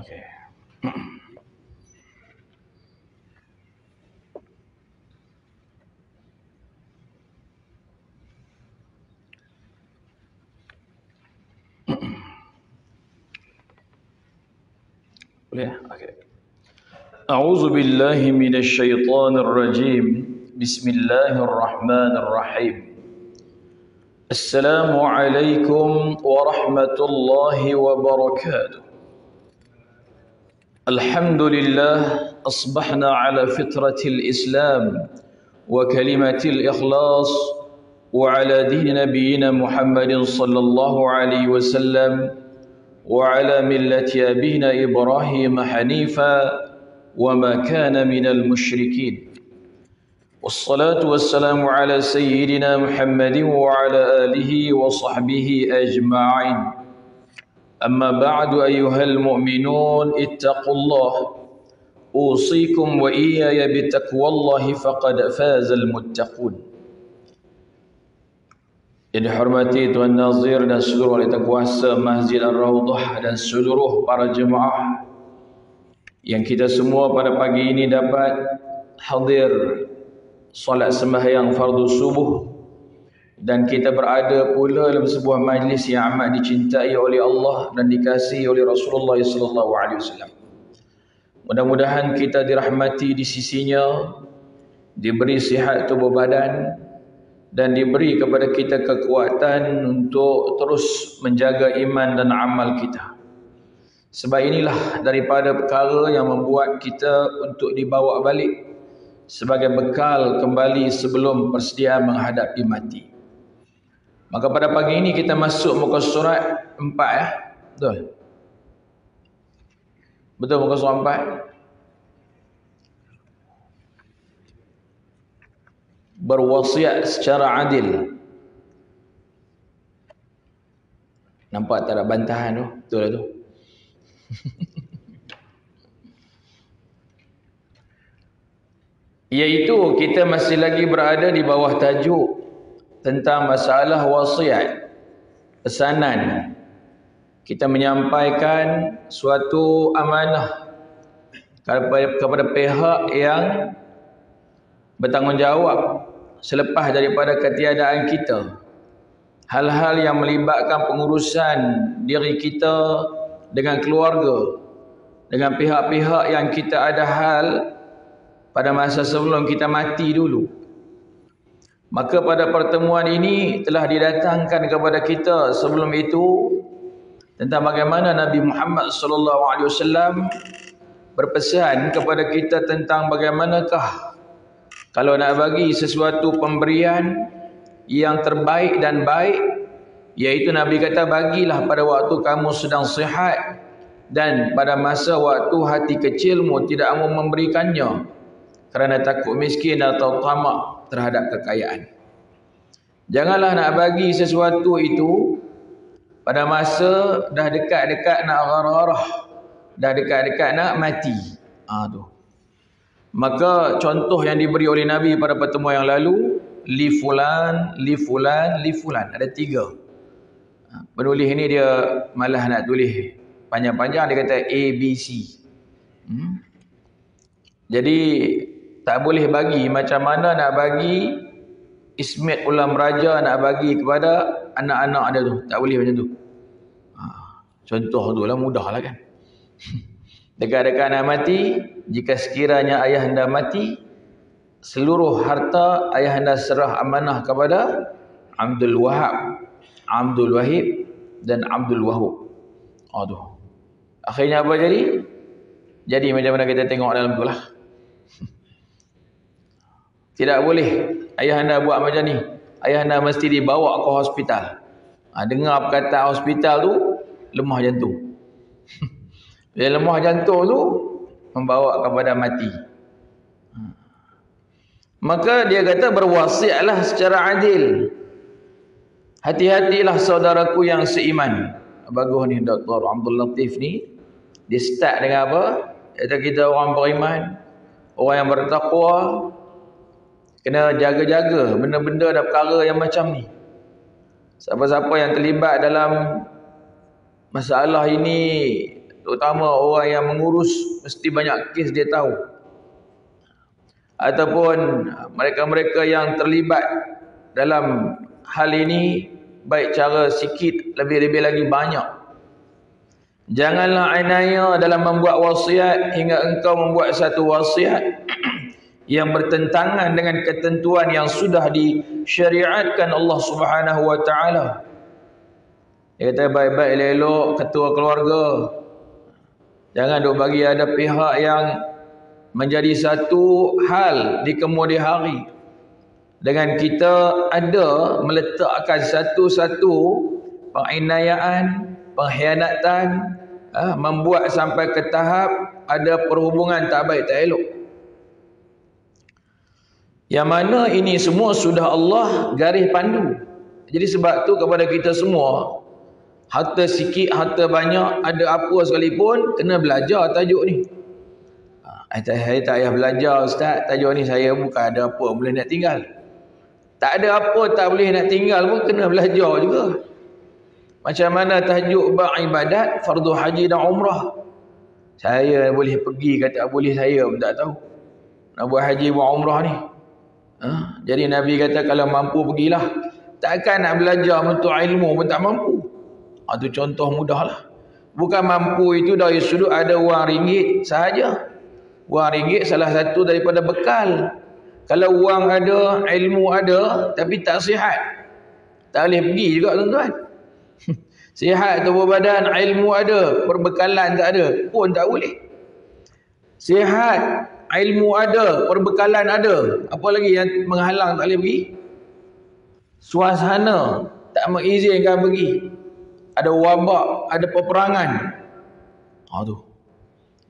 Okey. Boleh? Okey. A'udzu billahi minasy syaithanir rajim. Bismillahirrahmanirrahim. Assalamualaikum warahmatullahi wabarakatuh. Alhamdulillah asbahna ala fitratil Islam wa kalimatil ikhlas wa ala dini nabiyyina Muhammadin sallallahu alaihi wasallam wa ala millati abina Ibrahim hanifa wa ma kana minal musyrikin. Wassalatu wassalamu ala sayyidina Muhammadin wa ala alihi wa sahbihi ajma'in. Amma ba'du ayyuhal mu'minun ittaqullah. Usikum wa iyaya bitaqwallahi faqad fazal muttaqun. Yang dihormati Tuan Nazir dan seluruh ahli kuasa Masjid Ar-Raudhah dan seluruh para jemaah yang kita semua pada pagi ini dapat hadir solat sembahyang fardu subuh, dan kita berada pula dalam sebuah majlis yang amat dicintai oleh Allah dan dikasihi oleh Rasulullah sallallahu alaihi wasallam. Mudah-mudahan kita dirahmati di sisinya, diberi sihat tubuh badan, dan diberi kepada kita kekuatan untuk terus menjaga iman dan amal kita. Sebab inilah daripada perkara yang membuat kita untuk dibawa balik sebagai bekal kembali sebelum persediaan menghadapi mati. Maka pada pagi ini kita masuk muka surat 4 ya. Betul? Betul muka surat 4. Berwasiat secara adil. Nampak tak ada bantahan tu? Betul lah tu. Iaitu kita masih lagi berada di bawah tajuk tentang masalah wasiat, pesanan. Kita menyampaikan suatu amanah kepada pihak yang bertanggungjawab selepas daripada ketiadaan kita. Hal-hal yang melibatkan pengurusan diri kita dengan keluarga, dengan pihak-pihak yang kita ada hal pada masa sebelum kita mati dulu. Maka pada pertemuan ini telah didatangkan kepada kita sebelum itu tentang bagaimana Nabi Muhammad sallallahu alaihi wasallam berpesan kepada kita tentang bagaimanakah kalau nak bagi sesuatu pemberian yang terbaik dan baik, iaitu Nabi kata bagilah pada waktu kamu sedang sihat dan pada masa waktu hati kecilmu tidak mau memberikannya kerana takut miskin atau tamak terhadap kekayaan. Janganlah nak bagi sesuatu itu pada masa dah dekat-dekat nak gharah-gharah, dah dekat-dekat nak mati. Tu. Maka contoh yang diberi oleh Nabi pada pertemuan yang lalu, li fulan, li fulan, li fulan. Ada 3. Penulis ini dia malah nak tulis panjang-panjang, dia kata A, B, C. Jadi tak boleh bagi macam mana nak bagi ismet ulam raja nak bagi kepada anak-anak dia tu. Tak boleh macam tu. Contoh tu lah, mudah lah kan. Dekat-dekat nak mati, jika sekiranya ayah anda mati, seluruh harta ayah anda serah amanah kepada Abdul Wahab, Abdul Wahib dan Abdul Wahub. Tu. Akhirnya apa jadi? Jadi macam mana kita tengok dalam tu lah. Tidak boleh ayah anda buat macam ni. Ayah anda mesti dibawa ke hospital. Dengar perkataan hospital tu, lemah jantung. Bila lemah jantung tu, membawa kepada mati. Maka dia kata berwasiatlah secara adil. Hati-hatilah saudaraku yang seiman. Bagus ni Dr. Abdul Latif ni. Dia start dengan apa? Kita orang beriman, orang yang bertakwa, kena jaga-jaga benda-benda dan perkara yang macam ni. Siapa-siapa yang terlibat dalam masalah ini terutama orang yang mengurus, mesti banyak kes dia tahu. Ataupun mereka-mereka yang terlibat dalam hal ini, baik cara sikit, lebih-lebih lagi banyak. Janganlah inaya dalam membuat wasiat hingga engkau membuat satu wasiat yang bertentangan dengan ketentuan yang sudah disyariatkan Allah Subhanahu wa taala. Dia kata baik-baik elok ketua keluarga. Jangan duk bagi ada pihak yang menjadi satu hal di kemudian hari. Dengan kita ada meletakkan satu-satu penginayaan, pengkhianatan, membuat sampai ke tahap ada perhubungan tak baik, tak elok. Yang mana ini semua sudah Allah garis pandu. Jadi sebab tu kepada kita semua, harta sikit, harta banyak, ada apa sekalipun, kena belajar tajuk ni. Saya tak payah belajar ustaz, tajuk ni saya bukan ada apa boleh nak tinggal. Tak ada apa tak boleh nak tinggal pun kena belajar juga. Macam mana tajuk beribadat, fardu haji dan umrah. Saya boleh pergi, kata boleh saya pun tak tahu. Nak buat haji buat umrah ni. Jadi Nabi kata kalau mampu pergilah. Takkan nak belajar untuk ilmu pun tak mampu. Itu contoh mudah lah. Bukan mampu itu dari sudut ada wang ringgit sahaja. Wang ringgit salah satu daripada bekal. Kalau wang ada, ilmu ada, tapi tak sihat, tak boleh pergi juga tuan-tuan. Sihat tubuh badan, ilmu ada, perbekalan tak ada, pun tak boleh. Sihat, ilmu ada, perbekalan ada, apa lagi yang menghalang tak boleh pergi? Suasana tak mengizinkan pergi. Ada wabak, ada peperangan. Tu.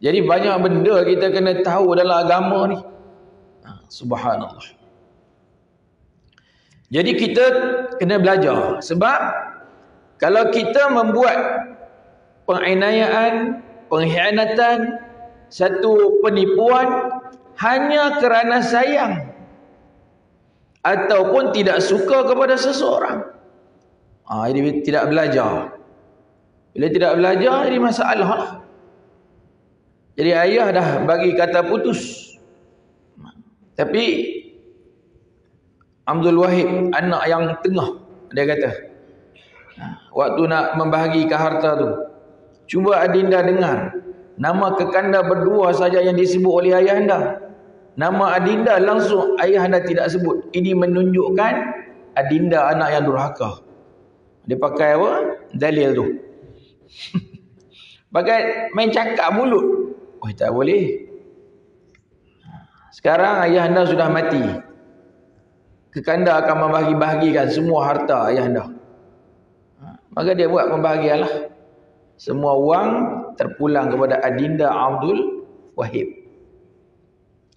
Jadi banyak benda kita kena tahu dalam agama ni. Subhanallah. Jadi kita kena belajar. Sebab kalau kita membuat penganiayaan, pengkhianatan, satu penipuan hanya kerana sayang ataupun tidak suka kepada seseorang, jadi tidak belajar. Bila tidak belajar, jadi masalah lah. Jadi ayah dah bagi kata putus. Tapi Abdul Wahid, anak yang tengah, dia kata, waktu nak membahagikan harta tu, cuba adinda dengar, nama kekanda berdua saja yang disebut oleh ayah anda. Nama adinda langsung ayah anda tidak sebut. Ini menunjukkan adinda anak yang durhaka. Dia pakai apa? Dalil tu. Pakai main cakap mulut. Tak boleh. Sekarang ayah anda sudah mati. Kekanda akan membahagi-bahagikan semua harta ayah anda. Maka dia buat pembahagianlah. Semua wang terpulang kepada adinda Abdul Wahid.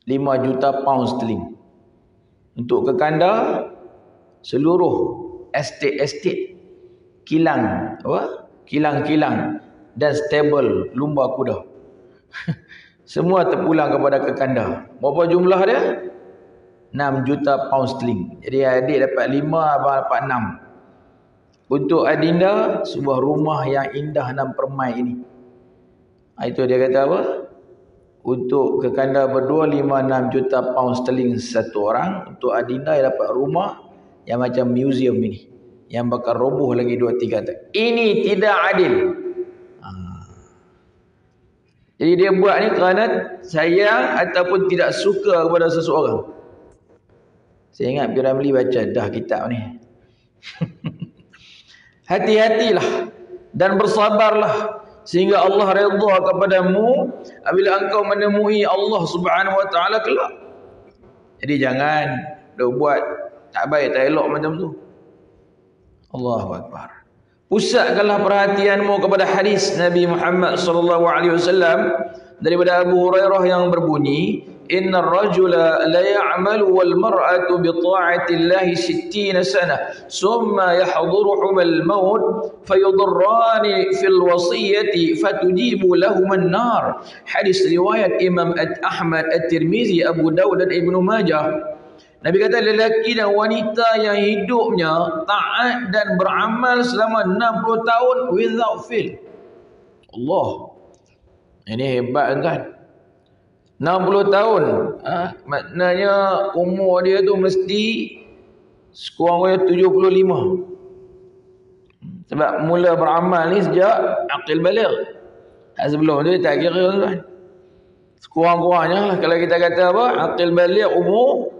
5 juta pound sterling. Untuk kekanda seluruh estate kilang, kilang-kilang dan stable lumba kuda. Semua terpulang kepada kekanda. Berapa jumlah dia? 6 juta pound sterling. Jadi adik dapat 5, abang dapat 6. Untuk adinda, sebuah rumah yang indah dan permai ini. Itu dia kata apa? Untuk kekanda berdua 5-6 juta pound sterling satu orang. Untuk adinda yang dapat rumah yang macam museum ini, yang bakal roboh lagi 2-3 tahun. Ini tidak adil. Jadi dia buat ni kerana sayang ataupun tidak suka kepada seseorang. Saya ingat P. Ramli baca dah kitab ni. Hati-hatilah dan bersabarlah sehingga Allah redha kepadamu apabila engkau menemui Allah Subhanahu wa taala kelak. Jadi jangan buat tak baik, tak elok macam tu. Allahu akbar. Pusatkanlah perhatianmu kepada hadis Nabi Muhammad sallallahu alaihi wasallam daripada Abu Hurairah yang berbunyi, innar rajula la ya'malu wal mar'atu bi ta'ati Allah 60 sana thumma yahduruhum al maut fayudurrani fil wasiyati fatujibu lahum an-nar. Hadis riwayat Imam Ahmad, At-Tirmizi, Abu Dawud dan Ibnu Majah. Nabi kata lelaki dan wanita yang hidupnya taat dan beramal selama 60 tahun without fail. Allah. Ini hebat tuan. 60 tahun. Maknanya umur dia tu mesti sekurang-kurangnya 75. Sebab mula beramal ni sejak aqil baligh. Sebelum tu tak kira tuan. Sekurang-kurangnya lah kalau kita kata apa, aqil baligh umur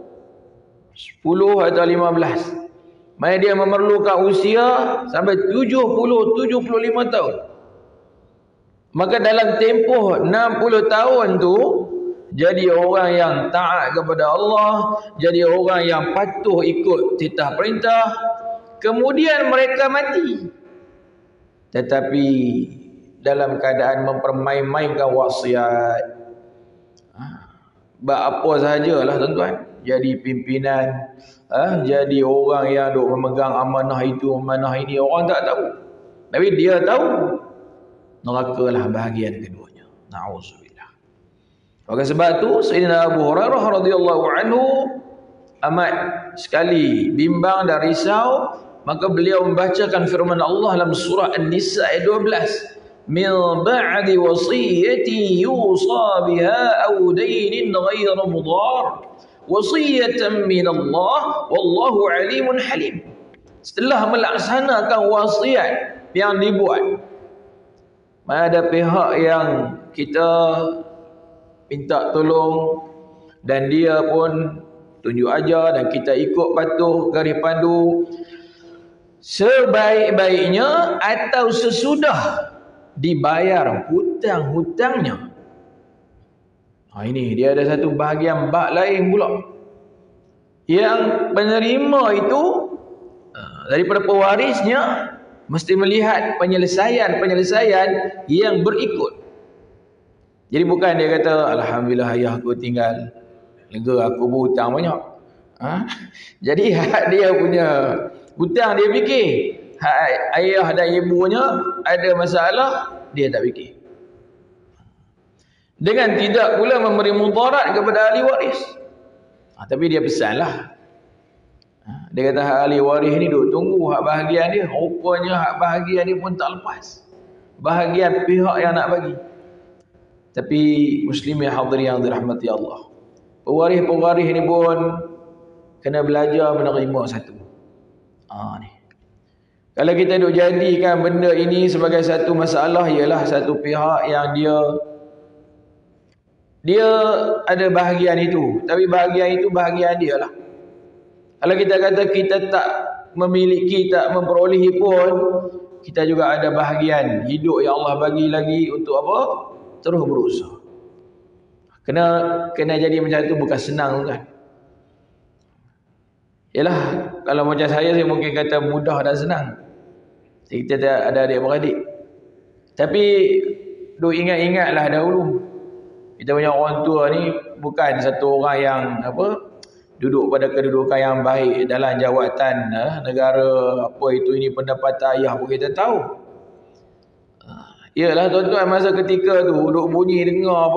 10 atau 15. Maka dia memerlukan usia sampai 70-75 tahun. Maka dalam tempoh 60 tahun tu jadi orang yang taat kepada Allah, jadi orang yang patuh ikut titah perintah. Kemudian mereka mati. Tetapi dalam keadaan mempermain-mainkan wasiat. Buat apa sahajalah tuan-tuan. Jadi pimpinan, jadi orang yang duk memegang amanah itu, amanah ini, orang tak tahu. Tapi dia tahu. Nerakalah bahagian keduanya. Na'udzubillah. Oleh sebab tu Sayyidina Abu Hurairah radhiyallahu anhu amat sekali bimbang dan risau, maka beliau membacakan firman Allah dalam surah An-Nisa ayat 12, min ba'di wasiyati yusa biha aw daynin ghayra mudar wasiyatan min Allah wallahu alimun halim. Setelah melaksanakan wasiat yang dibuat, ada pihak yang kita minta tolong dan dia pun tunjuk ajar dan kita ikut patuh garis pandu, sebaik-baiknya atau sesudah dibayar hutang-hutangnya. Ini dia ada satu bahagian bab lain pula. Yang penerima itu daripada pewarisnya mesti melihat penyelesaian yang berikut. Jadi bukan dia kata alhamdulillah ayah aku tinggal, lega aku berhutang banyak. Jadi hak dia punya hutang dia fikir, hak ayah dan ibunya ada masalah dia tak fikir. Dengan tidak pula memberi mudarat kepada ahli waris. Tapi dia pesanlah. Dia kata hak ahli waris ni duk tunggu hak bahagian dia. Rupanya hak bahagian dia pun tak lepas. Bahagian pihak yang nak bagi. Tapi muslimin hadirin yang dirahmati Allah, pewaris-pewaris ni pun kena belajar menerima satu. Ni. Kalau kita duk jadikan benda ini sebagai satu masalah, ialah satu pihak yang dia ada bahagian itu, tapi bahagian itu bahagian dia lah. Kalau kita kata kita tak memiliki, tak memperolehi pun, kita juga ada bahagian hidup yang Allah bagi lagi untuk apa? Terus berusaha. Kena jadi macam tu bukan senang kan. Yalah, kalau macam saya mungkin kata mudah dan senang. Kita ada adik-beradik. Tapi duk ingat-ingatlah dahulu. Kita punya orang tua ni bukan satu orang yang duduk pada kedudukan yang baik dalam jawatan negara apa itu ini, pendapatan ayah pun kita tahu. Yalah tuan-tuan, masa ketika tu duk bunyi dengar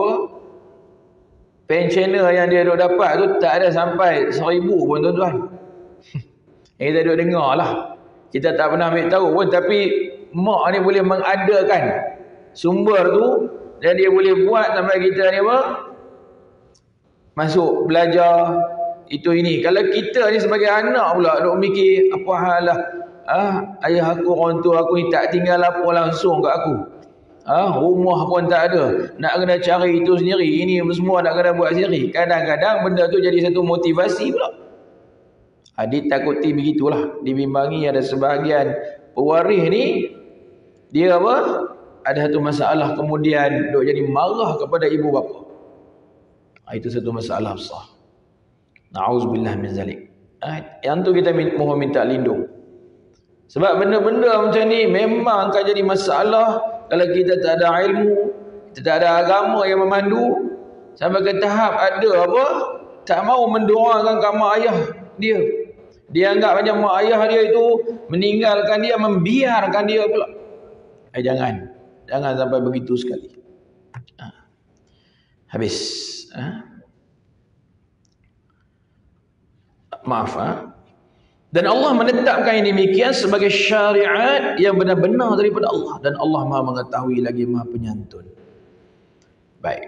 pensioner yang dia duk dapat tu tak ada sampai 1,000 pun tuan-tuan. Kita duk dengar lah. Kita tak pernah ambil tahu pun, tapi mak ni boleh mengadakan sumber tu dan dia boleh buat sampai kita ni masuk belajar itu ini. Kalau kita ni sebagai anak pula duk mikir apa hal lah, ayah aku, orang tua aku ni tak tinggal apa langsung kat aku, rumah pun tak ada, nak kena cari itu sendiri, ini semua nak kena buat sendiri. Kadang-kadang benda tu jadi satu motivasi pula. Ditakuti begitulah, dibimbangi. Ada sebahagian pewaris ni dia ada satu masalah, kemudian duk jadi marah kepada ibu bapa. Itu satu masalah besar. Na'udzubillah min zalik. Yang tu kita mohon minta lindung. Sebab benda-benda macam ni memang akan jadi masalah kalau kita tak ada ilmu, kita tak ada agama yang memandu, sampai ke tahap ada tak mau mendoakan kat mak ayah dia. Dia anggap macam mak ayah dia itu meninggalkan dia, membiarkan dia pula. Jangan sampai begitu sekali. Habis. Maaf. Dan Allah menetapkan yang demikian sebagai syariat yang benar-benar daripada Allah. Dan Allah Maha mengetahui lagi Maha penyantun. Baik.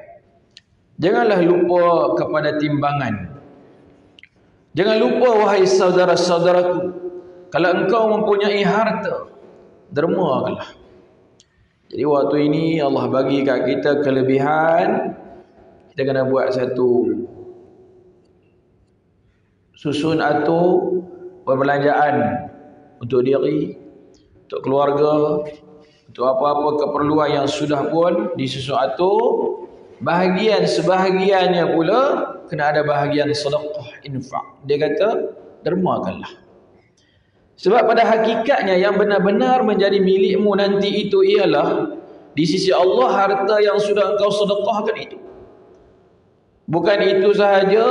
Janganlah lupa kepada timbangan. Jangan lupa wahai saudara-saudaraku, kalau engkau mempunyai harta, dermakanlah. Jadi waktu ini Allah bagi kat kita kelebihan, kita kena buat satu susun atur perbelanjaan untuk diri, untuk keluarga, untuk apa-apa keperluan yang sudah pun disusun atur. Sebahagiannya pula kena ada bahagian sedekah, infak. Dia kata dermakanlah. Sebab pada hakikatnya yang benar-benar menjadi milikmu nanti itu ialah di sisi Allah harta yang sudah engkau sedekahkan itu. Bukan itu sahaja,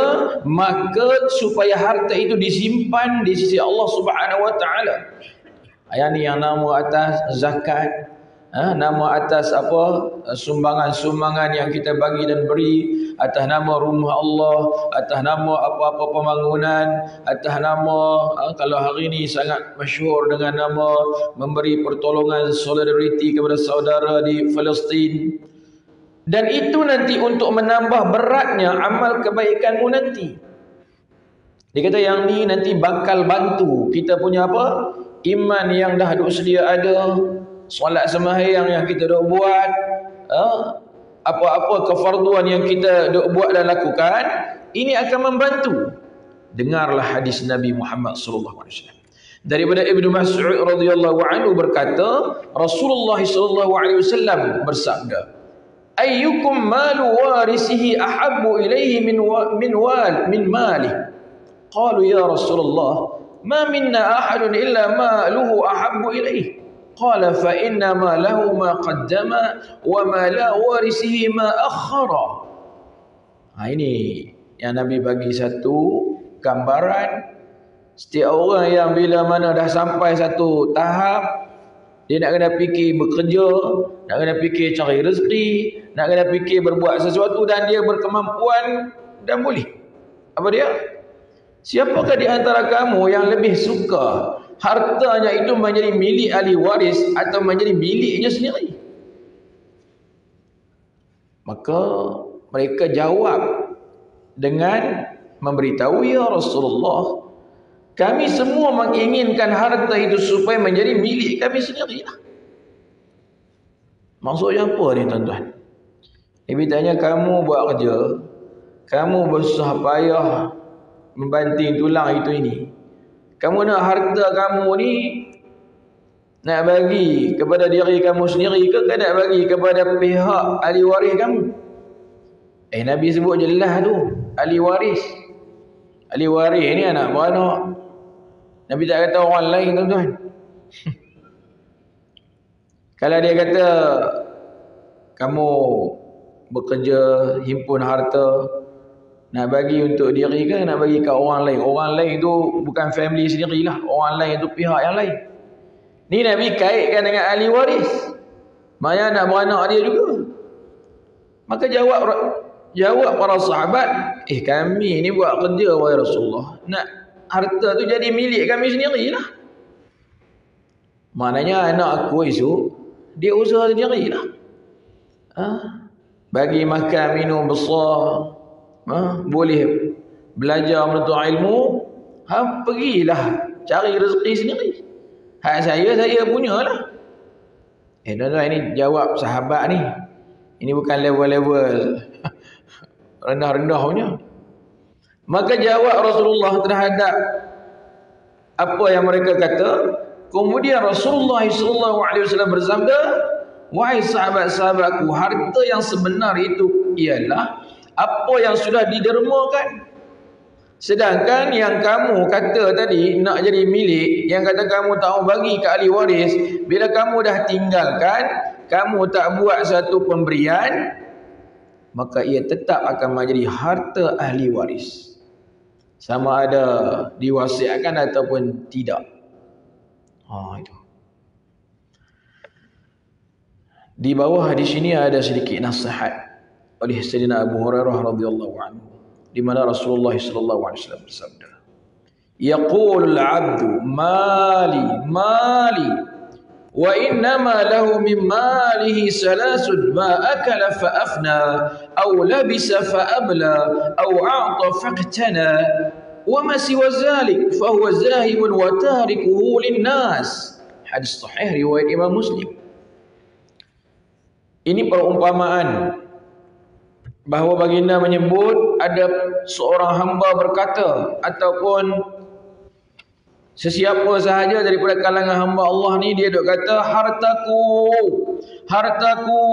maka supaya harta itu disimpan di sisi Allah Subhanahu wa taala. Ayat ni yang nama atas zakat, nama atas apa, sumbangan-sumbangan yang kita bagi dan beri, atas nama rumah Allah, atas nama apa-apa pembangunan, atas nama kalau hari ini sangat masyhur dengan nama memberi pertolongan solidariti kepada saudara di Palestin. Dan itu nanti untuk menambah beratnya amal kebaikanmu nanti. Dia kata yang ni nanti bakal bantu kita punya apa? Iman yang dah duk sedia ada, solat sembahyang yang kita duk buat, apa-apa kefarduan yang kita duk buat dan lakukan, ini akan membantu. Dengarlah hadis Nabi Muhammad sallallahu alaihi wasallam. Daripada Ibnu Mas'ud radhiyallahu anhu berkata, Rasulullah sallallahu alaihi wasallam bersabda, ayyukum malu warisihi ahabbu ilaihi min mali. Qalu ya Rasulullah, ma minna ahadun illa maluhu ahabbu ilaihi. Qala fa inna ma lahu ma qaddama wa ma la warisihi ma akhara. Ini yang Nabi bagi satu gambaran. Setiap orang yang bila mana dah sampai satu tahap, dia nak kena fikir bekerja, nak kena fikir cari rezeki, nak kena fikir berbuat sesuatu dan dia berkemampuan dan boleh. Apa dia? Siapakah di antara kamu yang lebih suka hartanya itu menjadi milik ahli waris atau menjadi miliknya sendiri? Maka mereka jawab dengan memberitahu, ya Rasulullah, kami semua menginginkan harta itu supaya menjadi milik kami sendiri. Maksudnya apa ni tuan-tuan? Nabi tanya, kamu buat kerja, kamu bersusah payah membanting tulang itu ini, kamu nak harta kamu ni nak bagi kepada diri kamu sendiri ke nak bagi kepada pihak ahli waris kamu? Nabi sebut jelas tu, ahli waris. Ahli waris ni anak beranak. Nabi tak kata orang lain, tuan-tuan. Kalau dia kata kamu bekerja himpun harta, nak bagi untuk diri ke nak bagi ke orang lain? Orang lain tu bukan family sendirilah, orang lain tu pihak yang lain. Ni Nabi kaitkan dengan ahli waris, maknanya anak beranak dia juga. Maka jawab para sahabat, kami ni buat kerja wahai Rasulullah, nak harta tu jadi milik kami sendirilah. Maknanya anak aku esok dia usaha sendirilah. Bagi makan minum besar, boleh belajar menuntut ilmu, pergilah cari rezeki sendiri. Hak saya punyalah. Tuan-tuan, ini jawab sahabat ni. Ini bukan level-level rendah-rendah punya. Maka jawab Rasulullah terhadap apa yang mereka kata. Kemudian Rasulullah SAW bersabda, wahai sahabat-sahabatku, harta yang sebenar itu ialah apa yang sudah didermakan. Sedangkan yang kamu kata tadi nak jadi milik, yang kata kamu tak mau bagi ke ahli waris, bila kamu dah tinggalkan, kamu tak buat satu pemberian, maka ia tetap akan menjadi harta ahli waris, sama ada diwasiatkan ataupun tidak. Itu. Di bawah hadis ini ada sedikit nasihat oleh Sayyidina Abu Hurairah radhiyallahu anhu, di mana Rasulullah sallallahu alaihi wasallam bersabda, yaqulul 'abdu mali mali wa innama lahu min malihi salasun ma akala fa afna aw labisa fa abla aw a'ta faqtana wa ma siwa zalik fa huwa zahibun wa tarikuhu linnas. Hadis sahih riwayat Imam Muslim. Ini perumpamaan bahawa baginda menyebut ada seorang hamba berkata ataupun sesiapa sahaja daripada kalangan hamba Allah ni, dia duk kata hartaku,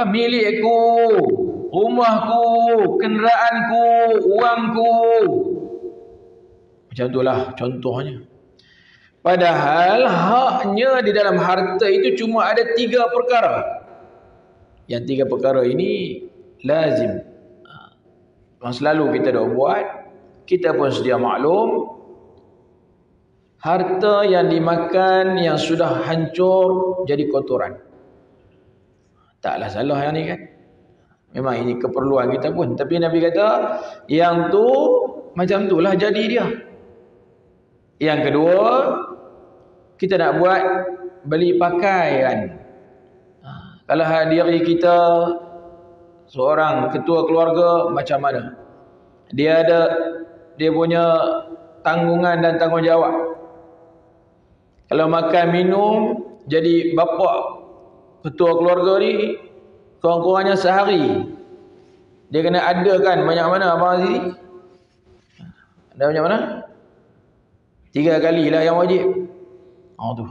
milikku, rumahku, kenderaanku, wangku. Macam itulah contohnya. Padahal haknya di dalam harta itu cuma ada 3 perkara. Yang 3 perkara ini lazim, yang selalu kita dah buat, kita pun sedia maklum. Harta yang dimakan yang sudah hancur jadi kotoran. Taklah salah yang ni kan. Memang ini keperluan kita pun. Tapi Nabi kata yang tu macam tu lah jadi dia. Yang kedua, kita nak buat beli pakaian. Kalau diri kita seorang ketua keluarga, macam mana? Dia punya tanggungan dan tanggungjawab. Kalau makan minum, jadi bapa ketua keluarga ni kurang-kurangnya sehari dia kena adakan banyak mana Abang Aziz? Ada banyak mana? 3 kali lah yang wajib. Tu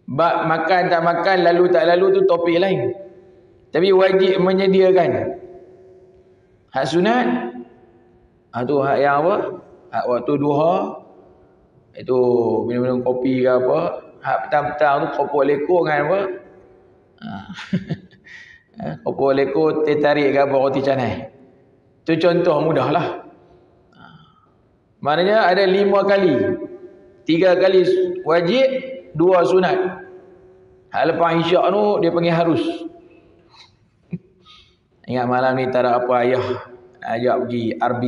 bab makan tak makan, lalu tak lalu tu topik lain. Tapi wajib menyediakan. Hak sunat, tu hak yang apa? Hak waktu duha, itu minum-minum kopi ke apa. Hak petang-petang tu kopok lekor kan apa? Kopok lekor, teh tarik ke apa, roti canai. Itu contoh mudah lah. Maknanya ada 5 kali. 3 kali wajib, 2 sunat. Hak lepas isyak tu dia panggil harus. Ingat malam ni tak ada apa ayah ajak pergi RB.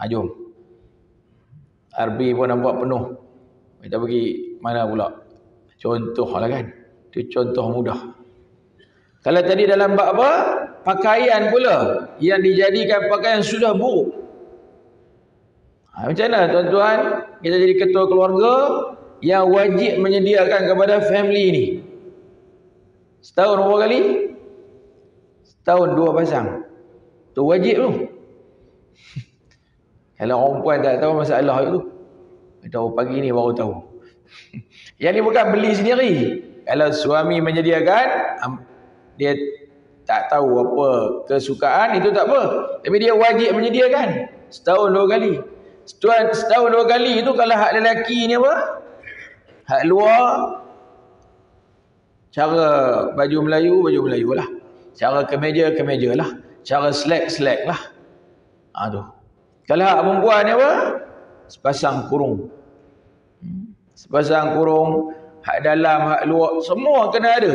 Jom. RB pun nampak penuh. Kita pergi mana pula? Contoh lah kan. Itu contoh mudah. Kalau tadi dalam bab apa? Pakaian pula yang dijadikan pakaian sudah buruk. Macam mana tuan-tuan? Kita jadi ketua keluarga yang wajib menyediakan kepada family ni. Setahun berapa kali? Setahun 2 pasang. Tu wajib tu. Kalau orang perempuan tak tahu masalah itu. Tahu pagi ni baru tahu. Yang ni bukan beli sendiri. Kalau suami menyediakan, dia tak tahu apa kesukaan, itu tak apa. Tapi dia wajib menyediakan. Setahun 2 kali. Setahun 2 kali itu kalau hak lelaki ni apa? Hak luar, cara baju Melayu lah. Cara kemeja lah. Cara selek lah. Tu. Kalau hak perempuan ni apa? Sepasang kurung. Sepasang kurung, hak dalam, hak luar, semua kena ada.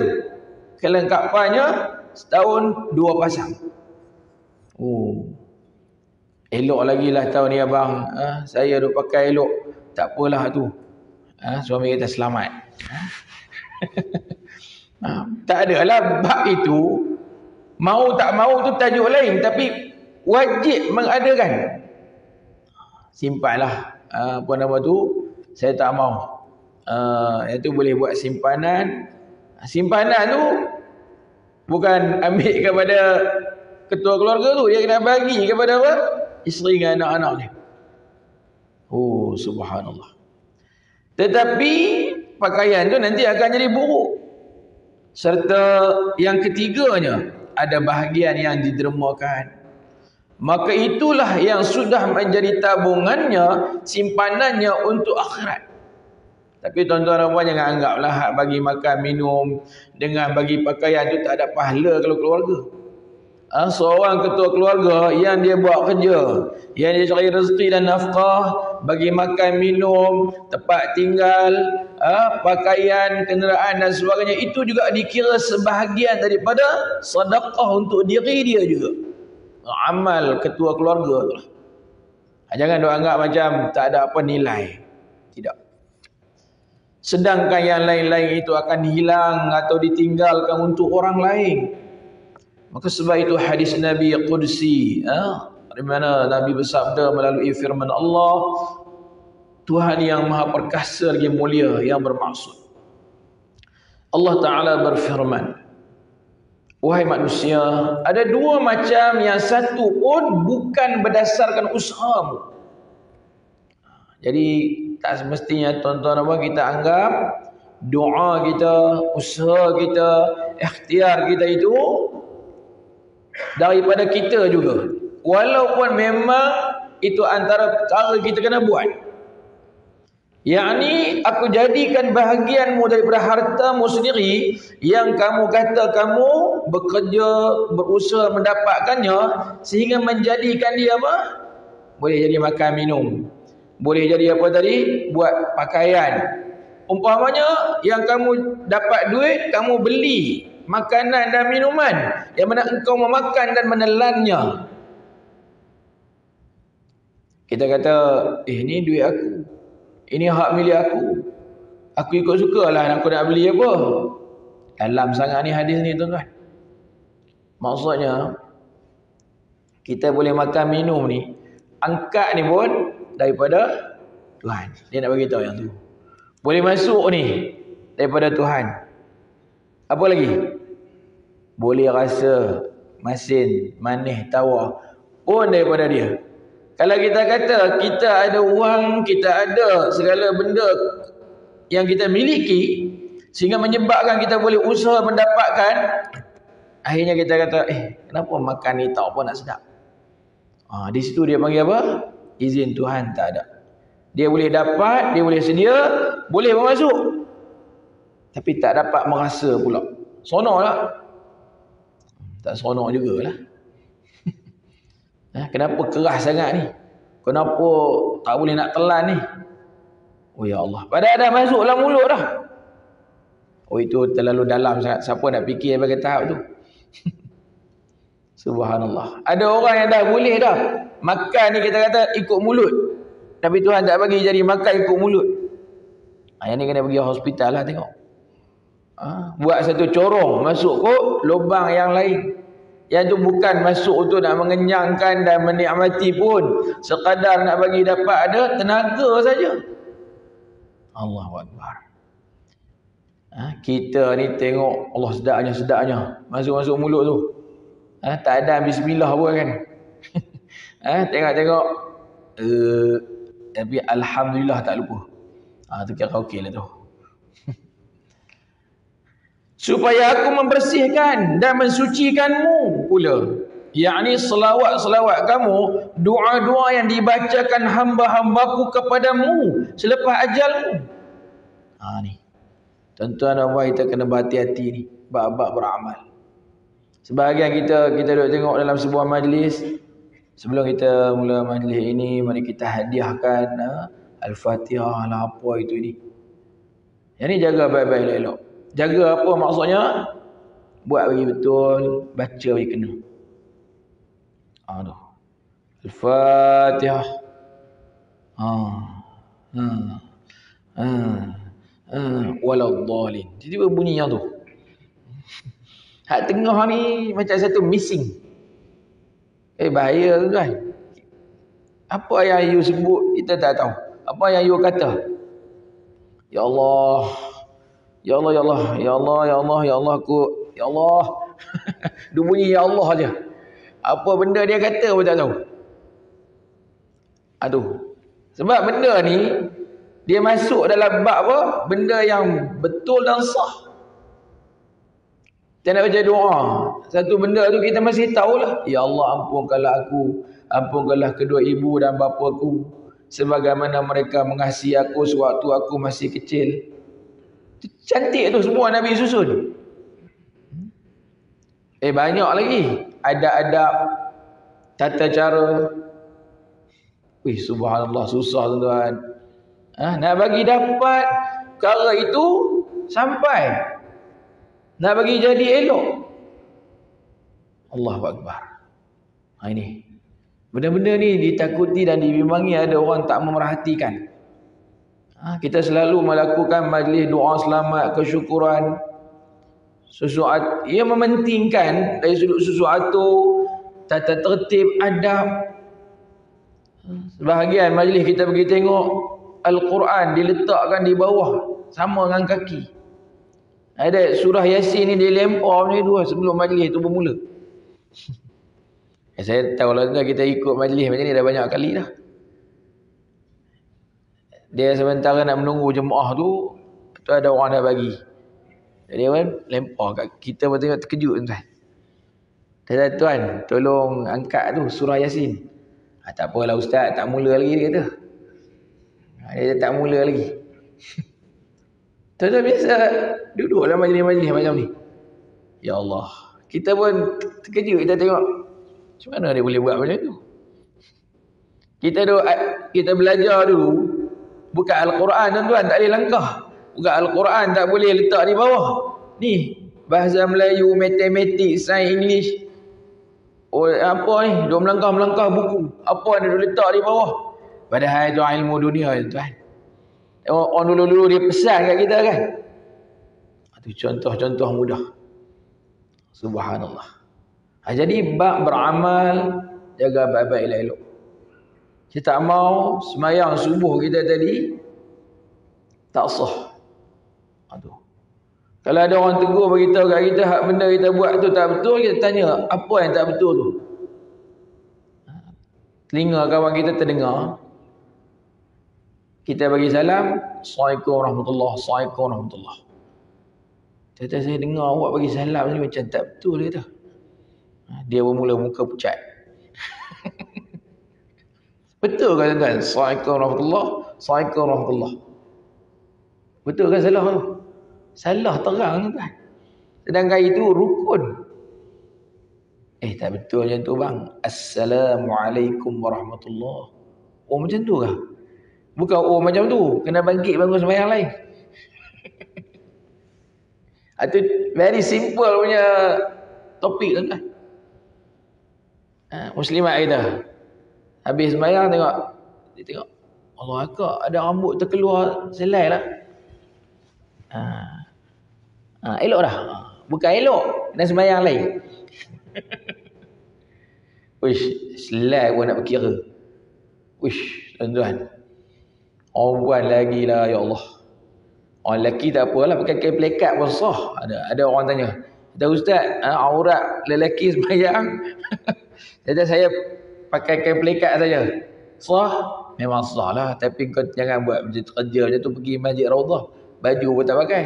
Kelengkapannya setahun 2 pasang. Elok lagi lah tahun ni abang. Saya duk pakai elok. Tak apalah tu. Suami kita selamat. Tak adalah bab itu. Mau tak mau tu tajuk lain. Tapi wajib mengadakan. Simpanlah. Apa nama tu? Saya tak mau. Itu boleh buat simpanan. Simpanan tu bukan ambil kepada ketua keluarga tu. Dia kena bagi kepada apa? Isteri dengan anak-anak ni. Subhanallah. Tetapi pakaian tu nanti akan jadi buruk. Serta yang ketiganya, ada bahagian yang didermakan. Maka itulah yang sudah menjadi tabungannya, simpanannya untuk akhirat. Tapi tuan-tuan dan puan jangan anggaplah hak bagi makan minum dengan bagi pakaian tu tak ada pahala kalau keluarga. Seorang ketua keluarga yang dia buat kerja, yang dia cari rezeki dan nafkah, bagi makan minum, tempat tinggal, pakaian, kenderaan dan sebagainya, itu juga dikira sebahagian daripada sedekah untuk diri dia juga. Amal ketua keluarga tu. Jangan duk anggap macam tak ada apa nilai. Tidak. sedangkan yang lain-lain itu akan hilang atau ditinggalkan untuk orang lain. Maka sebab itu hadis Nabi Qudsi, di mana Nabi bersabda melalui firman Allah, Tuhan yang maha perkasa lagi mulia yang bermaksud. Allah Ta'ala berfirman, wahai manusia, ada dua macam yang satu pun bukan berdasarkan usahamu. Jadi tak semestinya tuan-tuan apa kita anggap doa kita, usaha kita, ikhtiar kita itu daripada kita juga. Walaupun memang itu antara perkara kita kena buat. Yakni aku jadikan bahagianmu daripada hartamu sendiri yang kamu kata kamu bekerja, berusaha mendapatkannya sehingga menjadikan dia apa? Boleh jadi makan minum. Boleh jadi apa tadi? Buat pakaian. Umpamanya yang kamu dapat duit, kamu beli makanan dan minuman yang mana engkau memakan dan menelannya. Kita kata, ni duit aku. Ini hak milik aku. Aku ikut sukalah aku nak beli apa. Dalam sangat ni hadis ni tuan-tuan. Maksudnya, kita boleh makan minum ni, angkat ni pun daripada Tuhan. Dia nak bagi tahu yang tu. Boleh masuk ni daripada Tuhan. Apa lagi? Boleh rasa masin, manis, tawar pun daripada dia. Kalau kita kata kita ada wang, kita ada segala benda yang kita miliki sehingga menyebabkan kita boleh usaha mendapatkan, akhirnya kita kata, kenapa makan ni tak apa nak sedap? Di situ dia panggil apa? Izin Tuhan tak ada. Dia boleh dapat, dia boleh sedia, boleh masuk, tapi tak dapat merasa pula. Sonok lah. Tak sonok jugalah. Kenapa keras sangat ni? Kenapa tak boleh nak telan ni? Oh ya Allah, padahal dah masuk dalam mulut dah. Oh itu terlalu dalam sangat. Siapa nak fikir bagi tahap tu? Subhanallah. Ada orang yang dah boleh dah makan ni, kita kata ikut mulut, tapi Tuhan tak bagi jadi makan ikut mulut. Yang ni kena pergi hospital lah tengok. Buat satu corong masuk kok lubang yang lain. Yang tu bukan masuk untuk nak mengenyangkan dan menikmati pun, sekadar nak bagi dapat ada tenaga saja. Allahu Akbar. Kita ni tengok Allah sedapnya masuk mulut tu. Tak ada bismillah pun kan. Tengok-tengok tapi alhamdulillah tak lupa. Tu kira okey lah tu. Supaya aku membersihkan dan mensucikanmu pula. Yakni selawat-selawat kamu, doa-doa yang dibacakan hamba-hambaku kepadamu selepas ajalmu. Ni. Tuan-tuan dan puan, kita kena berhati-hati ni, bab-bab beramal. Sebahagian kita duduk tengok dalam sebuah majlis, sebelum kita mula majlis ini, mari kita hadiahkan Al-Fatihah lah apa itu ni. Yang ni jaga baik-baik elok. Jaga apa maksudnya? Buat bagi betul, baca bagi kena. Al-Fatihah. Waladhdallin. Jadi berbunyi yang tu. Hak tengah ni macam satu missing. Bahaya tu kan. Apa yang you sebut kita tak tahu. Apa yang you kata? Ya Allah. Ya Allah, ya Allah, ya Allah, ya Allah, ya Allah, aku, ya Allah. Dia bunyi ya Allah aja. Apa benda dia kata pun tak tahu. Sebab benda ni dia masuk dalam bab apa? Benda yang betul dan sah. Kita nak baca doa. Satu benda tu kita masih tahulah. Ya Allah, ampunkanlah aku, ampunkanlah kedua ibu dan bapaku sebagaimana mereka mengasihi aku sewaktu aku masih kecil. Cantik tu semua Nabi susun. Banyak lagi adab-adab, tata cara. Subhanallah, susah tuan-tuan. Nak bagi dapat perkara itu sampai nak bagi jadi elok. Allahu Akbar. Ini benda-benda ni ditakuti dan dibimbangi ada orang tak memerhatikan. Kita selalu melakukan majlis doa selamat, kesyukuran. Ia mementingkan dari sudut sesuatu, tata tertib, adab. Sebahagian majlis kita pergi tengok Al-Quran diletakkan di bawah sama dengan kaki. Ada surah Yasin ni dia lempar macam tu sebelum majlis tu bermula. Saya tahu lah kita ikut majlis macam ni dah banyak kali dah. Dia sementara nak menunggu jemaah tu ada orang dah bagi. Jadi kan lempar kat kita pun tengok terkejut tuan. Kata tuan, tolong angkat tu surah Yasin. Tak apalah ustaz, tak mula lagi dia kata. Dia tak mula lagi. Tuan-tuan biasa duduk dalam majlis-majlis macam ni. Ya Allah, kita pun terkejut kita tengok macam mana dia boleh buat macam tu. Kita belajar dulu buka Al-Quran tuan-tuan, tak boleh langkah. Buka Al-Quran tak boleh letak di bawah. Ni bahasa Melayu, matematik, sains, English. Apa ni? Duk melangkah-melangkah buku. Apa dia letak di bawah? Padahal itu ilmu dunia tuan. Orang dulu-dulu dia pesan kat kita kan. Itu contoh-contoh mudah. Subhanallah. Jadi bab beramal, jaga baik-baik elok. Kita tak mau semayang subuh kita tadi tak sah. Kalau ada orang tegur beritahu kat kita hak benda kita buat tu tak betul, kita tanya apa yang tak betul tu. Telinga kawan kita terdengar, kita bagi salam, Assalamualaikum warahmatullahi wabarakatuh. Assalamualaikum warahmatullahi wabarakatuh. Saya dengar awak bagi salam ni macam tak betul dia kata. Dia bermula muka pucat. Betul kan tuan? Assalamualaikum warahmatullahi wabarakatuh. Assalamualaikum warahmatullahi wabarakatuh. Betul kan salah tu? Salah terang tuan. Sedangkan itu rukun. Tak betul macam tu bang. Assalamualaikum warahmatullahi wabarakatuh. Oh macam tu kah? Bukan oh macam tu. Kena bangkit bangun sembahyang lain. Itu very simple punya topik tuan. Muslimat kita habis sembahyang dia tengok Allah akak ada rambut terkeluar selai lah. Elok dah. Bukan elok, kena sembahyang lain. Wish, selai pun nak berkira. Wish, tuan-tuan. Orang perempuan lagi lah, ya Allah. Orang lelaki tak apalah, pakai kain pelekat pun sah. Ada orang tanya, kata ustaz, aurat lelaki sembahyang. Saya pakai kain pelekat saja. Sah? Memang sah lah. Tapi kau jangan buat kerja macam tu, pergi masjid Raudhah. Baju pun tak pakai.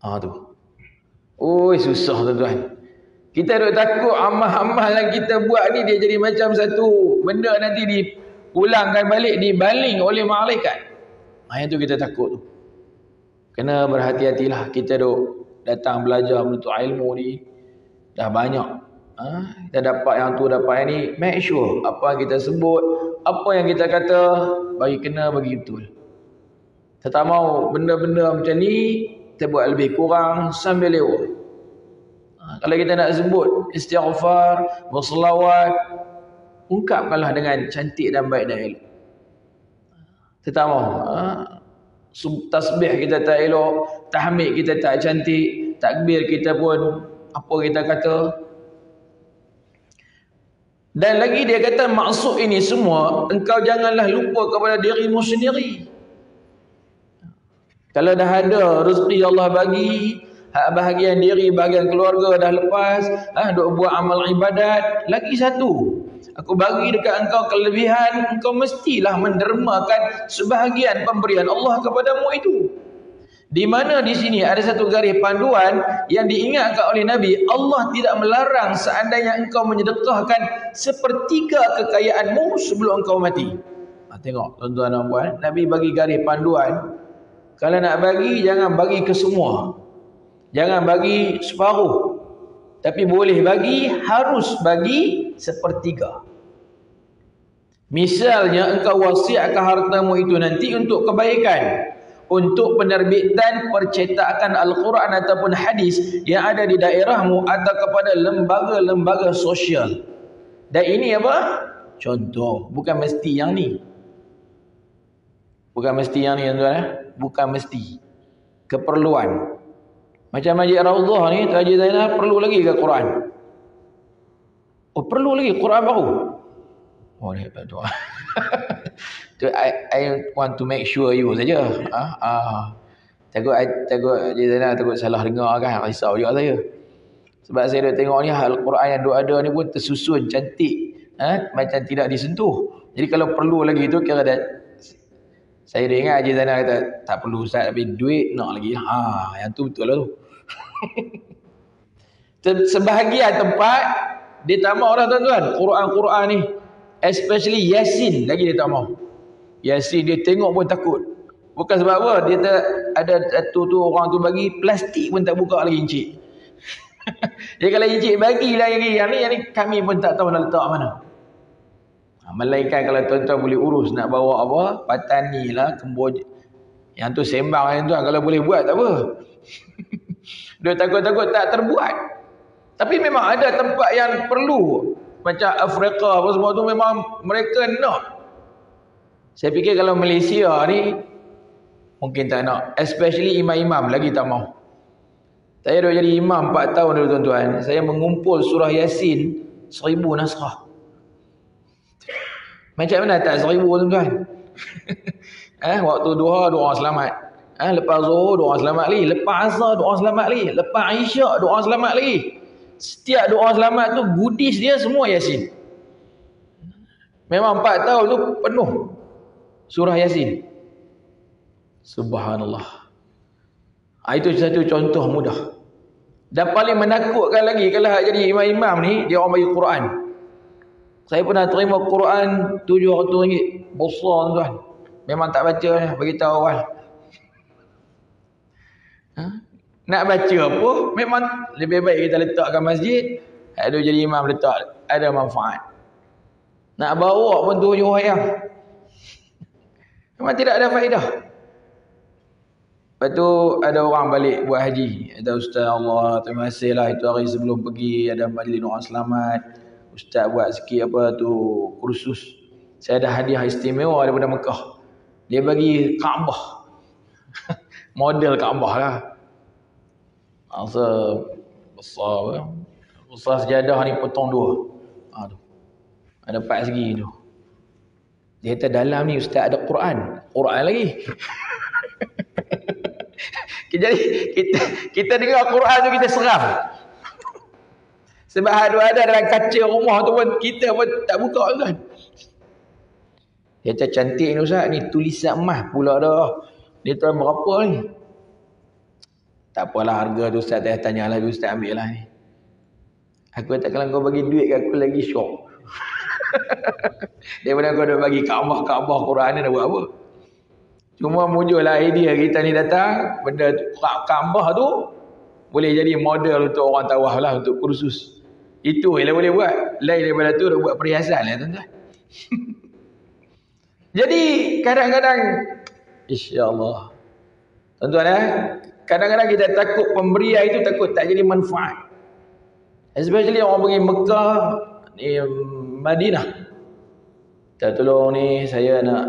Tu. Oi, susah tuan-tuan. Kita duk takut amal-amal yang kita buat ni dia jadi macam satu benda nanti dipulangkan balik, dibaling oleh malaikat. Yang tu kita takut tu. Kena berhati-hatilah. Kita duk datang belajar menuntut ilmu ni dah banyak. Kita dapat yang tu, dapat yang ni. Make sure apa yang kita sebut, apa yang kita kata, bagi kena, bagi betul. Kita tak mau benda-benda macam ni kita buat lebih kurang sambil lewat. Kalau kita nak sebut istighfar, berselawat, ungkapkanlah dengan cantik dan baik dan elok. Kita tak mau tasbih kita tak elok, tahmid kita tak cantik, takbir kita pun apa kita kata. Dan lagi dia kata maksud ini semua, engkau janganlah lupa kepada dirimu sendiri. Kalau dah ada rezeki Allah bagi, hak bahagian diri, bahagian keluarga dah lepas, duk buat amal ibadat, lagi satu, aku bagi dekat engkau kelebihan, engkau mestilah mendermakan sebahagian pemberian Allah kepadamu itu. Di mana di sini ada satu garis panduan yang diingatkan oleh Nabi, Allah tidak melarang seandainya engkau menyedekahkan sepertiga kekayaanmu sebelum engkau mati. Tengok tuan-tuan dan puan, Nabi bagi garis panduan. Kalau nak bagi, jangan bagi ke semua. Jangan bagi separuh. Tapi boleh bagi, harus bagi sepertiga. Misalnya engkau wasiatkan hartamu itu nanti untuk kebaikan, untuk penerbitan percetakan Al-Quran ataupun hadis yang ada di daerahmu atau kepada lembaga-lembaga sosial. Dan ini apa? Contoh, bukan mesti yang ni. Bukan mesti yang ni tuan-tuan bukan mesti. Keperluan. Macam Masjid Raudhah ni, Tuan Haji Zainal perlu lagi ke Quran? Oh, perlu lagi Quran baru. Oh, ni hebat tu. I want to make sure you saja. Takut Haji Zainal takut salah dengar kan, risau juga saya. Sebab saya dah tengok ni Al-Quran yang ada ni pun tersusun cantik, macam tidak disentuh. Jadi kalau perlu lagi tu kira dah. Saya dah ingat Haji Zainal kata tak perlu Ustaz tapi duit nak lagi. Yang tu betul lah tu. Sebahagian tempat dia tak mau lah tuan-tuan. Quran ni, especially Yasin lagi dia tak mau. Yasin dia tengok pun takut. Bukan sebab apa, dia ada tu orang tu bagi plastik pun tak buka lagi encik. Jadi kalau encik bagi lagi yang ni kami pun tak tahu nak letak mana. Melainkan kalau tuan-tuan boleh urus nak bawa apa, Patani lah, Kemboja. Yang tu sembang yang tuan, kalau boleh buat tak apa. Dia takut-takut tak terbuat. Tapi memang ada tempat yang perlu. Macam Afrika apa semua tu memang mereka nak. Saya fikir kalau Malaysia ni mungkin tak nak. Especially imam-imam lagi tak mau. Saya dah jadi imam 4 tahun dulu tuan-tuan. Saya mengumpul surah Yasin 1000 naskah. Macam mana tak 1000 tuan-tuan? Waktu duha doa selamat. Lepas zuhur doa selamat lagi. Lepas asar doa selamat lagi. Lepas isyak doa selamat lagi. Setiap doa selamat tu goodies dia semua Yasin. Memang 4 tahun tu penuh surah Yasin. Subhanallah. Itu satu contoh mudah. Dan paling menakutkan lagi kalau jadi imam-imam ni dia orang bagi Quran. Saya pernah terima Quran RM700. Besar tuan. Memang tak baca ni, beritahu awal. Nak baca apa, memang lebih baik kita letakkan masjid. Ada jadi imam letak, ada manfaat. Nak bawa pun 7 ayam. Memang tidak ada faedah. Lepas tu ada orang balik buat haji. Ada Ustaz, Allah terima kasih lah, itu hari sebelum pergi ada majlis doa selamat. Ustaz buat sikit apa tu kursus. Saya ada hadiah istimewa daripada Mekah. Dia bagi Kaabah. Model Kaabah lah. Masa besar apa? Besar sejadah ni potong 2. Ada 4 segi tu. Dia kata dalam ni Ustaz ada Quran. Quran lagi. Jadi kita dengar Quran tu kita seram. Sebab ada dalam kaca rumah tu pun kita pun tak buka kan. Dia kata cantik ni Ustaz, ni tulisan emas pula dah. Dia tahu berapa ni? Tak apalah harga tu Ustaz saya tanya lagi, Ustaz ambil lah ni. Aku kata kalau kau bagi duit kat aku lagi syok. Daripada kau dah bagi Kaabah Quran ni dah buat apa? Cuma muncullah idea kita ni datang, benda Kaabah tu boleh jadi model untuk orang tawaf lah, untuk kursus. Itu yang boleh buat. Lain daripada tu dah buat perhiasan lah tuan-tuan. Jadi kadang-kadang insya-Allah tuan-tuan kadang-kadang kita takut pemberian itu takut tak jadi manfaat. Especially orang pergi Mekah ni Madinah. Kita tolong ni saya nak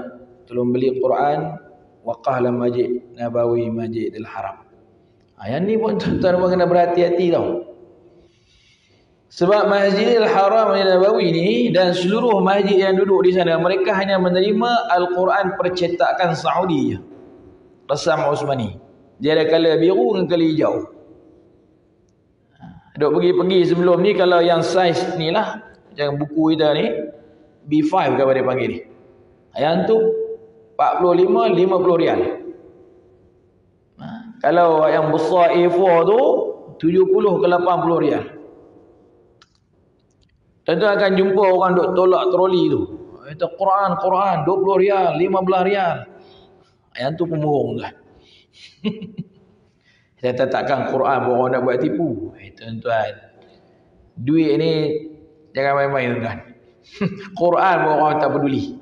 tolong beli Quran waqaf dalam Masjid Nabawi, Masjidil Haram. Yang ni pun tuan-tuan pun kena berhati-hati tau. Sebab Masjidil Haram Nabawi ni dan seluruh masjid yang duduk di sana mereka hanya menerima Al-Quran percetakan Saudi je. Rasam Osmani. Dia ada kala biru dengan kala hijau. Duk pergi sebelum ni kalau yang saiz ni lah macam buku kita ni B5 kalau dia panggil ni. Yang tu 45 50 rial. Kalau yang besar A4 tu 70 ke 80 rial. Tentu akan jumpa orang duk tolak troli tu. Itu Quran 20 rial, 15 rial. Yang tu pemurung kan. Kita takkan Quran orang nak buat tipu. Tuan-tuan. Duit ni jangan main-main tuan. Quran pun orang tak peduli.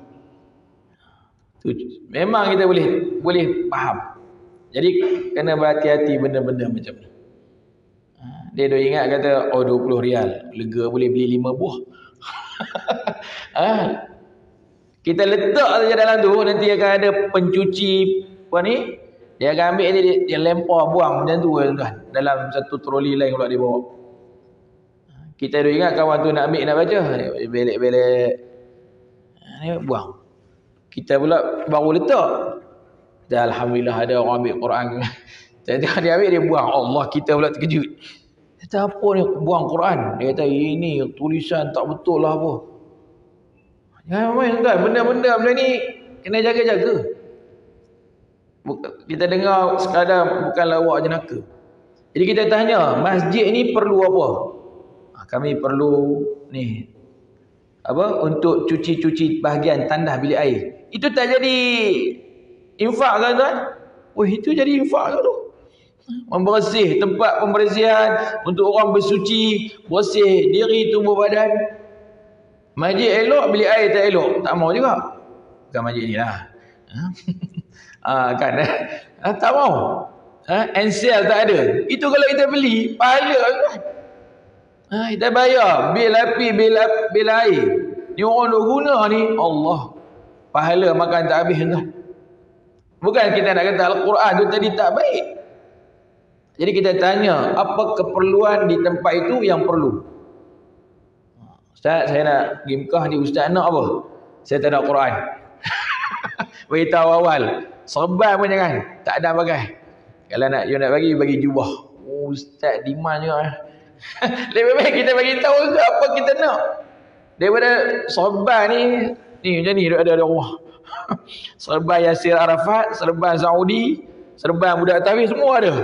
Memang kita boleh faham. Jadi kena berhati-hati benda-benda macam ni. Dia dah ingat kata 20 rial lega boleh beli 5 buah. Kita letak saja dalam tu, nanti akan ada pencuci apa ni, dia akan ambil dia lempar buang macam tu tuan-tuan, dalam satu troli lain pula dia bawa. Kita ada ingat kawan tu nak ambil nak baca, belek-belek ni buang. Kita pula baru letak. Dan alhamdulillah ada orang ambil Quran. Jadi dia ambil dia buang. Allah, kita pula terkejut. Kata apa ni buang Quran? Dia kata ini tulisan tak betul lah apa. Jangan main kan, benda-benda macam ni kena jaga-jaga. Kita dengar sekadar bukanlah awak jenaka. Jadi kita tanya, masjid ni perlu apa? Kami perlu ni apa, untuk cuci-cuci bahagian tandas bilik air. Itu tak jadi infak kan tuan? Oh, itu jadi infak kan tu? Membersih tempat pembersihan untuk orang bersuci, bersih diri tubuh badan. Masjid elok, bilik air tak elok, tak mau juga. Bukan masjid ni lah. Kan? Tak mau. Ensel tak ada. Itu kalau kita beli, pahala kan? Kita bayar bil api, bil air. Ni orang duk guna ni, Allah, pahala makan tak habis tuan. Bukan kita nak kata Al-Quran tu tadi tak baik. Jadi kita tanya, apa keperluan di tempat itu yang perlu? Ustaz, saya nak pergi Mekah ni, ustaz nak apa? Saya tak nak Quran. Beritahu awal. Serban pun jangan, tak ada pakai. Kalau nak you nak bagi jubah. Oh, ustaz demand juga. Lebih baik kita bagi tahu apa kita nak. Daripada serban ni macam ni ada Allah. Serban Yasir Arafat, serban Saudi, serban budak Tawi, semua ada.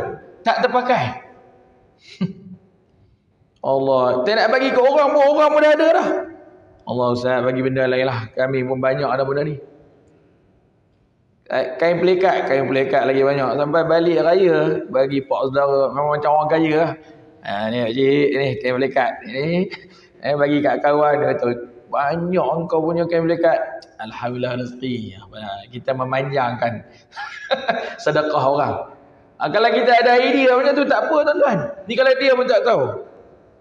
Tak terpakai. Allah, tak nak bagi ke orang pun dah ada dah. Allah, ustaz bagi benda lain lah. Kami pun banyak ada benda ni. Kain pelikat lagi banyak. Sampai balik raya bagi pak saudara, memang macam orang kaya lah. Ni pakcik, ni kain pelikat ni, bagi kat kawan. Dia kata banyak engkau punya kain pelikat. Alhamdulillah rezeki. Kita memanjangkan sedekah orang. Kalau kita ada idea macam tu tak apa tuan-tuan. Ni kalau dia pun tak tahu.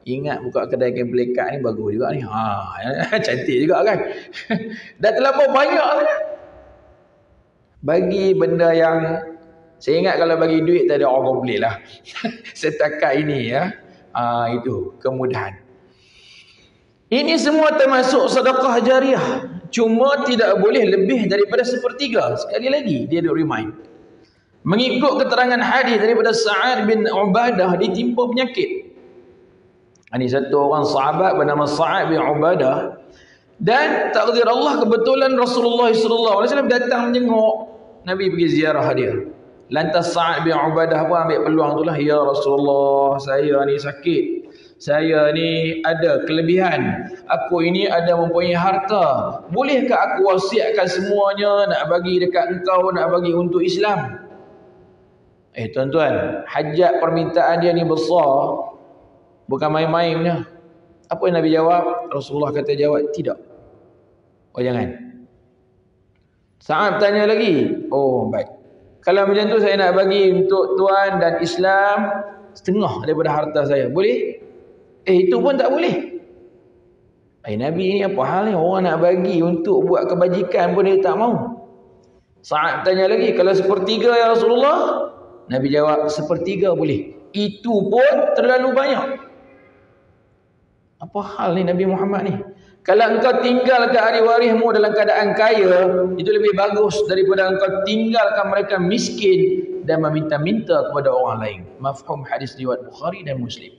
Ingat buka kedai kain pelikat ni bagus juga ni. Cantik juga kan. Dah terlampau banyak lah. Bagi benda yang, saya ingat kalau bagi duit tak ada orang komplain lah. Setakat ini ya. Itu kemudahan. Ini semua termasuk sedekah jariah. Cuma tidak boleh lebih daripada sepertiga. Sekali lagi dia duk remind. Mengikut keterangan hadis daripada Sa'ad bin Ubadah, ditimpa penyakit. Ini satu orang sahabat bernama Sa'ad bin Ubadah. Dan takdir Allah, kebetulan Rasulullah SAW datang menjenguk. Nabi pergi ziarah dia. Lantas Sa'ad bin Ubadah pun ambil peluang tu lah. Ya Rasulullah, saya ni sakit. Saya ni ada kelebihan. Aku ini ada mempunyai harta. Bolehkah aku wasiatkan semuanya nak bagi dekat engkau, nak bagi untuk Islam? Tuan-tuan, hajat permintaan dia ni besar. Bukan main-mainnya. Apa yang Nabi jawab? Rasulullah kata jawab, tidak. Oh, jangan. Sa'ad tanya lagi. Oh, baik. Kalau macam tu saya nak bagi untuk tuan dan Islam setengah daripada harta saya. Boleh? Itu pun tak boleh. Nabi ni apa hal ni? Orang nak bagi untuk buat kebajikan pun dia tak mau. Sa'ad tanya lagi, kalau sepertiga ya Rasulullah? Nabi jawab, sepertiga boleh. Itu pun terlalu banyak. Apa hal ni Nabi Muhammad ni? Kalau engkau tinggalkan ahli warismu dalam keadaan kaya, itu lebih bagus daripada engkau tinggalkan mereka miskin dan meminta-minta kepada orang lain. Mafhum hadis riwayat Bukhari dan Muslim.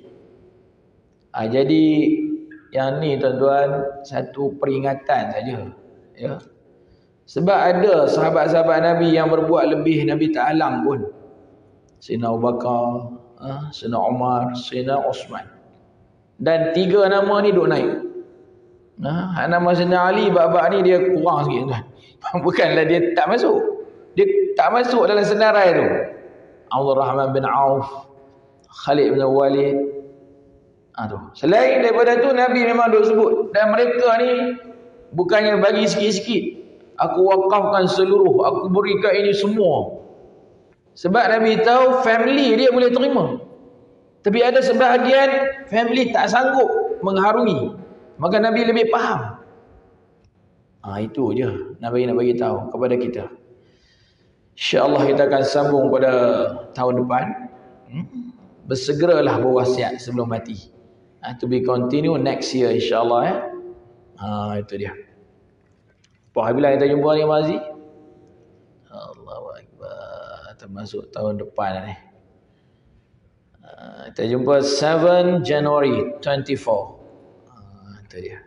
Jadi yang ni tuan-tuan satu peringatan saja. Ya. Sebab ada sahabat-sahabat Nabi yang berbuat lebih, Nabi tak alang pun. Sayyidina Abu Bakar, Sayyidina Umar, Sayyidina Osman. Dan tiga nama ni duk naik. Nama Sayyidina Ali bab-bab ni dia kurang sikit tuan. Bukanlah dia tak masuk. Dia tak masuk dalam senarai tu. Abdul Rahman bin Auf, Khalid bin Walid. Selain daripada tu Nabi memang duk sebut. Dan mereka ni bukannya bagi sikit-sikit. Aku wakafkan seluruh, aku berikan ini semua. Sebab Nabi tahu family dia boleh terima. Tapi ada sebahagian family tak sanggup mengharungi. Maka Nabi lebih faham. Itu je nak bagi tahu kepada kita. InsyaAllah kita akan sambung pada tahun depan. Bersegeralah berwasiat sebelum mati. To be continue next year insyaAllah. Itu dia. Apabila kita jumpa ni Mazi? Allahu Akbar. Termasuk tahun depan ni. Kita jumpa 7 January 24. Itu dia.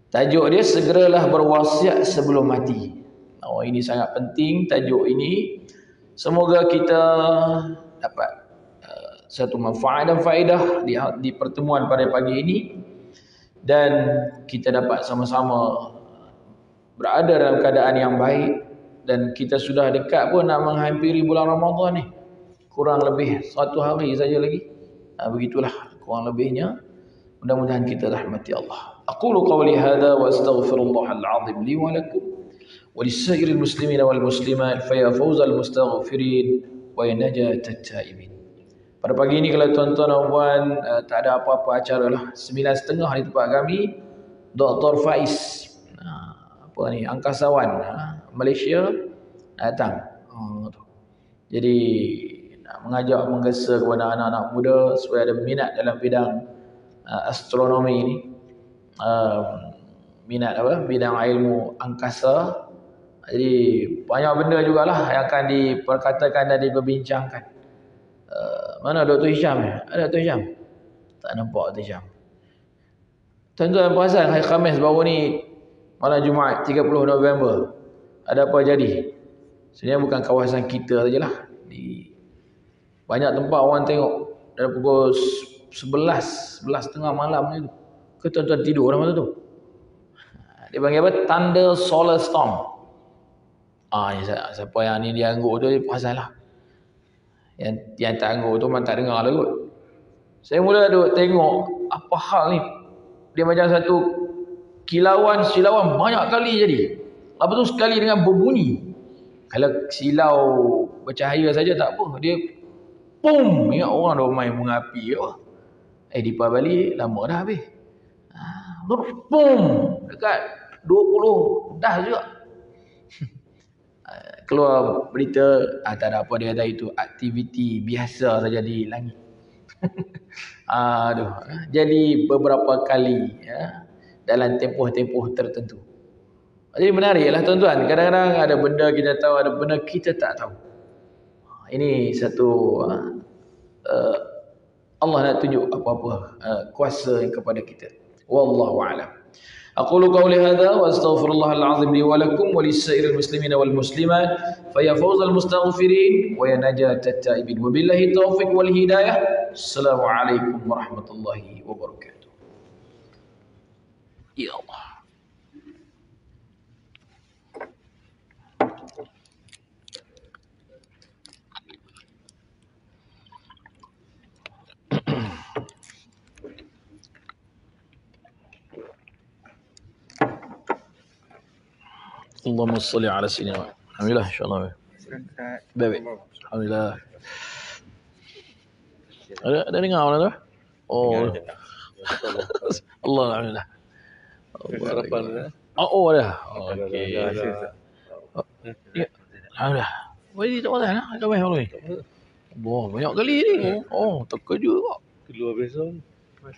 Tajuk dia segeralah berwasiat sebelum mati. Ini sangat penting tajuk ini. Semoga kita dapat satu manfaat dan faedah di pertemuan pada pagi ini. Dan kita dapat sama-sama berada dalam keadaan yang baik. Dan kita sudah dekat pun nak menghampiri bulan Ramadan ni. Kurang lebih 1 hari saja lagi. Begitulah kurang lebihnya. Mudah-mudahan kita rahmati Allah. Aqulu qawli hadha wa astaghfirullahal azim li wa lakum wa lisairil muslimina wal muslimat fa ya fawzal mustaghfirin wa ya najatat taibin. Pada pagi ini kalau tuan-tuan dan puan tak ada apa-apa acara lah, 9.30 di tempat kami, Dr. Faiz angkasawan Malaysia datang. Jadi nak mengajak menggesa kepada anak-anak muda supaya ada minat dalam bidang astronomi ini, minat bidang ilmu angkasa. Jadi banyak benda jugalah yang akan diperkatakan dan diperbincangkan. Mana Dr. Hisham? Ada Dr. Hisham? Tak nampak Dr. Hisham. Tuan-tuan perasan hari Khamis baru ni, malam Jumaat 30 November, ada apa jadi? Sebenarnya bukan kawasan kita sajalah. Di banyak tempat orang tengok dari pukul 11.30 malam ni tu. Ke tuan-tuan tidur dalam tu? Dia panggil apa? Thunder Solar Storm. Siapa yang ni dia angguk tu, dia perasan lah. Yang tak angguk tu memang tak dengar lah kot. Saya mula duk tengok apa hal ni. Dia macam satu silauan banyak kali jadi. Lepas tu sekali dengan berbunyi. Kalau silau bercahaya saja tak apa. Dia pum, ingat orang dah main bunga api ke apa. Dipa balik lama dah habis. Pum, dekat 20 dah juga. Keluar berita, tak ada apa, dia kata itu aktiviti biasa saja di langit. Jadi beberapa kali dalam tempoh-tempoh tertentu. Jadi menariklah tuan-tuan. Kadang-kadang ada benda kita tahu, ada benda kita tak tahu. Ini satu Allah nak tunjuk apa-apa kuasa kepada kita. Wallahu a'lam. Aqulu qawli hadha wa astaghfirullahal azim li wa lakum wa lisairil muslimina wal muslimat fa ya fawzal mustaghfirin wa ya najatat taibin. Wabillahi taufiq wal hidayah. Assalamualaikum warahmatullahi wabarakatuh. Ya Allah. Allahumma salli ala sayyidina. Alhamdulillah insyaallah. Baik. Alhamdulillah. Ada dengar orang tu? Oh. Allah alhamdulillah. Harapan ada. Okey. Ya. Alhamdulillah. Wei tak boleh lah. Ada mai orang ni. Banyak kali ni. Terkejut kok. Keluar besok.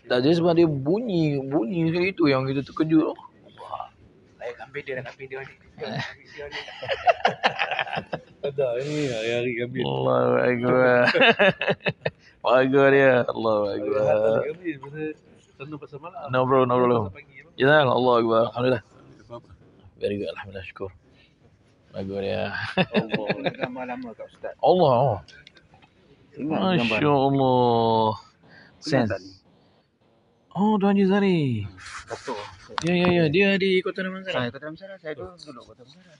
Tak jadi sebab dia bunyi sekali itu yang kita terkejut. Kambing dia ni. Ada ini hari kambing. Allahu akbar. Warga dia. Allahu akbar. Kambing pasal malam. No bro. Ya Allah akbar. Alhamdulillah. Very good. Alhamdulillah syukur. Warga dia. Allah lama-lama kat ustaz. Allah. Masya-Allah. Sense. Tuan Haji Zari. Betul. Ya. Dia di Kota Damansara. Kota Damansara. Saya dulu Kota Damansara.